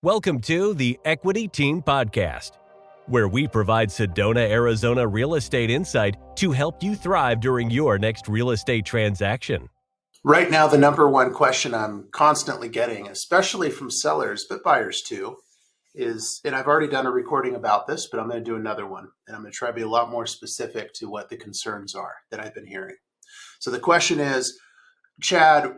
Welcome to the Equity Team Podcast, where we provide Sedona, Arizona real estate insight to help you thrive during your next real estate transaction. Right now, the number one question I'm constantly getting, especially from sellers, but buyers too, is, and I've already done a recording about this, but I'm going to do another one. And I'm going to try to be a lot more specific to what the concerns are that I've been hearing. So the question is, Chad,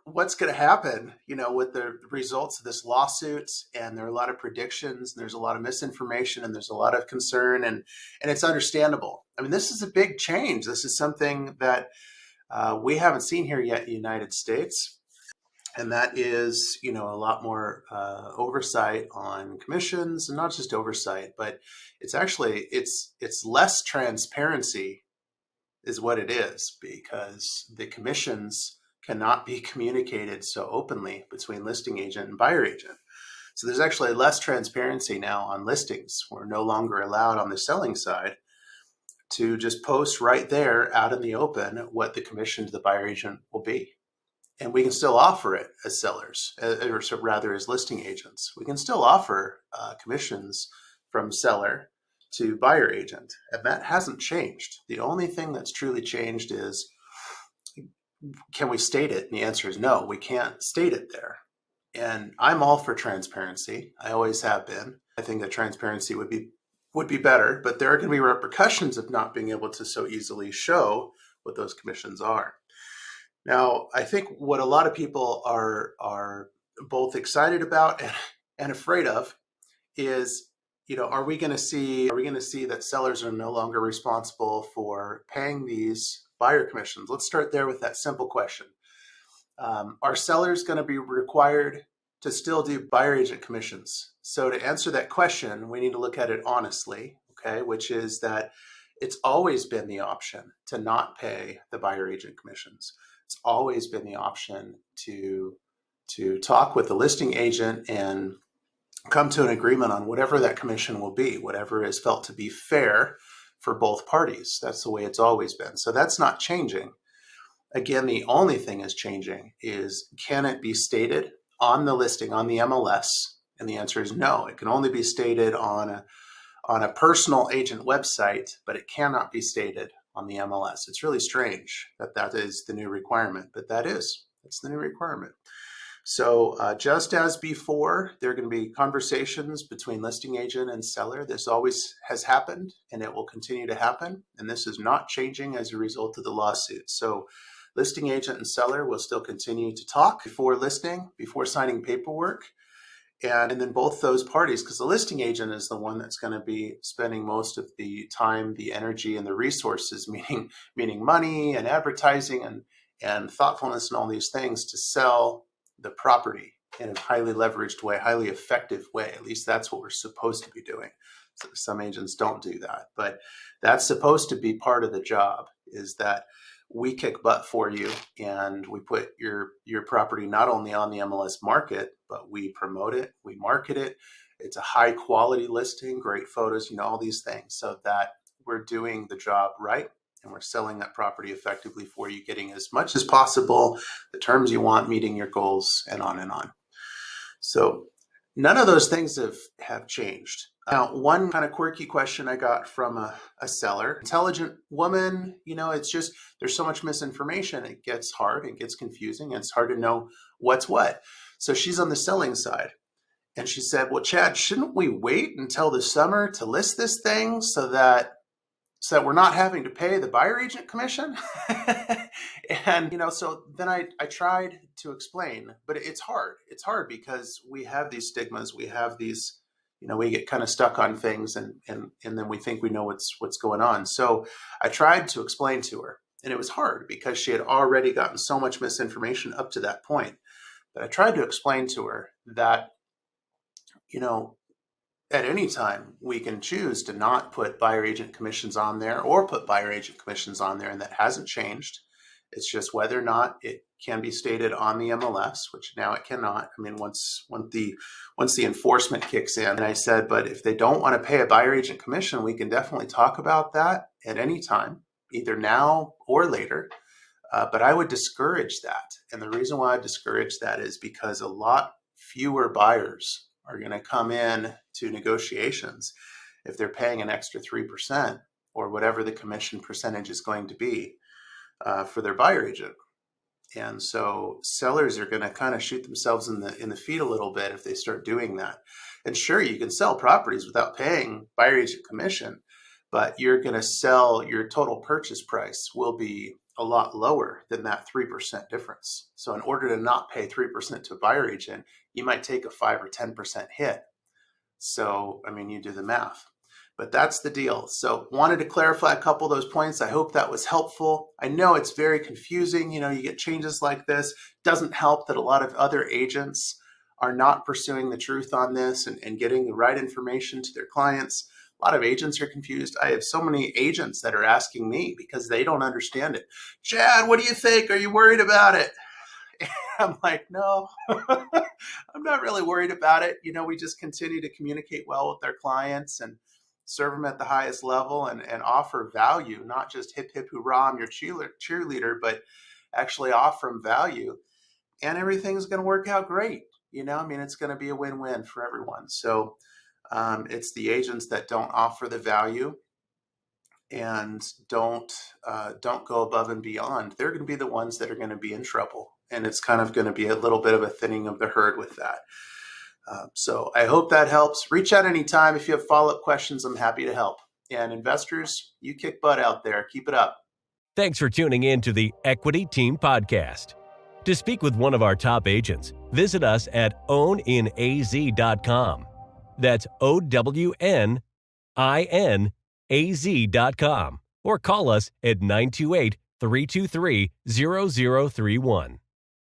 what's going to happen, with the results of this lawsuit? And there are a lot of predictions, and there's a lot of misinformation, and there's a lot of concern, and it's understandable. I mean, this is a big change. This is something that we haven't seen here yet in the United States. And that is, a lot more oversight on commissions, and not just oversight, but it's actually, it's less transparency is what it is, because the commissions cannot be communicated so openly between listing agent and buyer agent. So there's actually less transparency now on listings. We're no longer allowed on the selling side to just post right there out in the open what the commission to the buyer agent will be. And we can still offer it as sellers, or rather as listing agents. We can still offer commissions from seller to buyer agent, and that hasn't changed. The only thing that's truly changed is, can we state it? And the answer is no, we can't state it there. And I'm all for transparency. I always have been. I think that transparency would be better, but there are going to be repercussions of not being able to so easily show what those commissions are. Now, I think what a lot of people are both excited about and afraid of is, are we going to see that sellers are no longer responsible for paying these buyer commissions? Let's start there with that simple question. Are sellers going to be required to still do buyer agent commissions? So to answer that question, we need to look at it honestly, okay, which is that it's always been the option to not pay the buyer agent commissions. It's always been the option to talk with the listing agent and come to an agreement on whatever that commission will be, whatever is felt to be fair for both parties. That's the way it's always been. So that's not changing. Again, the only thing is changing is, can it be stated on the listing, on the MLS? And the answer is no. It can only be stated on a personal agent website, but it cannot be stated on the MLS. It's really strange that is the new requirement, but it's the new requirement. So just as before, there are going to be conversations between listing agent and seller. This always has happened, and it will continue to happen. And this is not changing as a result of the lawsuit. So listing agent and seller will still continue to talk before listing, before signing paperwork. And then both those parties, because the listing agent is the one that's going to be spending most of the time, the energy, and the resources, meaning money and advertising and thoughtfulness and all these things to sell the property in a highly leveraged way, highly effective way. At least that's what we're supposed to be doing. So some agents don't do that, but that's supposed to be part of the job, is that we kick butt for you and we put your property not only on the MLS market, but we promote it, we market it. It's a high quality listing, great photos, all these things, so that we're doing the job right. And we're selling that property effectively for you, getting as much as possible, the terms you want, meeting your goals, and on and on. So none of those things have changed. Now, one kind of quirky question I got from a seller, intelligent woman, it's just, there's so much misinformation. It gets hard, it gets confusing, and it's hard to know what's what. So she's on the selling side. And she said, well, Chad, shouldn't we wait until the summer to list this thing so that we're not having to pay the buyer agent commission? And, so then I tried to explain, but it's hard. It's hard because we have these stigmas. We have these, we get kind of stuck on things and then we think we know what's going on. So I tried to explain to her, and it was hard because she had already gotten so much misinformation up to that point. But I tried to explain to her that, at any time, we can choose to not put buyer agent commissions on there or put buyer agent commissions on there, and that hasn't changed. It's just whether or not it can be stated on the MLS, which now it cannot. I mean, once the enforcement kicks in. And I said, but if they don't want to pay a buyer agent commission, we can definitely talk about that at any time, either now or later. But I would discourage that. And the reason why I discourage that is because a lot fewer buyers are going to come in to negotiations if they're paying an extra 3% or whatever the commission percentage is going to be for their buyer agent. And so sellers are going to kind of shoot themselves in the feet a little bit if they start doing that. And sure, you can sell properties without paying buyer agent commission, but you're going to sell, your total purchase price will be a lot lower than that 3% difference. So in order to not pay 3% to a buyer agent, you might take a 5 or 10% hit. So, I mean, you do the math. But that's the deal. So wanted to clarify a couple of those points. I hope that was helpful. I know it's very confusing. You know, you get changes like this. Doesn't help that a lot of other agents are not pursuing the truth on this and getting the right information to their clients. A lot of agents are confused. I have so many agents that are asking me because they don't understand it. Chad, what do you think? Are you worried about it? And I'm like, no, I'm not really worried about it. You know, we just continue to communicate well with our clients and serve them at the highest level and offer value, not just hip, hip, hoorah, I'm your cheerleader, but actually offer them value. And everything's going to work out great. You know, I mean, it's going to be a win-win for everyone. So it's the agents that don't offer the value and don't go above and beyond. They're going to be the ones that are going to be in trouble. And it's kind of going to be a little bit of a thinning of the herd with that. So I hope that helps. Reach out anytime. If you have follow-up questions, I'm happy to help. And investors, you kick butt out there. Keep it up. Thanks for tuning in to the Equity Team Podcast. To speak with one of our top agents, visit us at owninaz.com. That's owninaz.com. Or call us at 928-323-0031.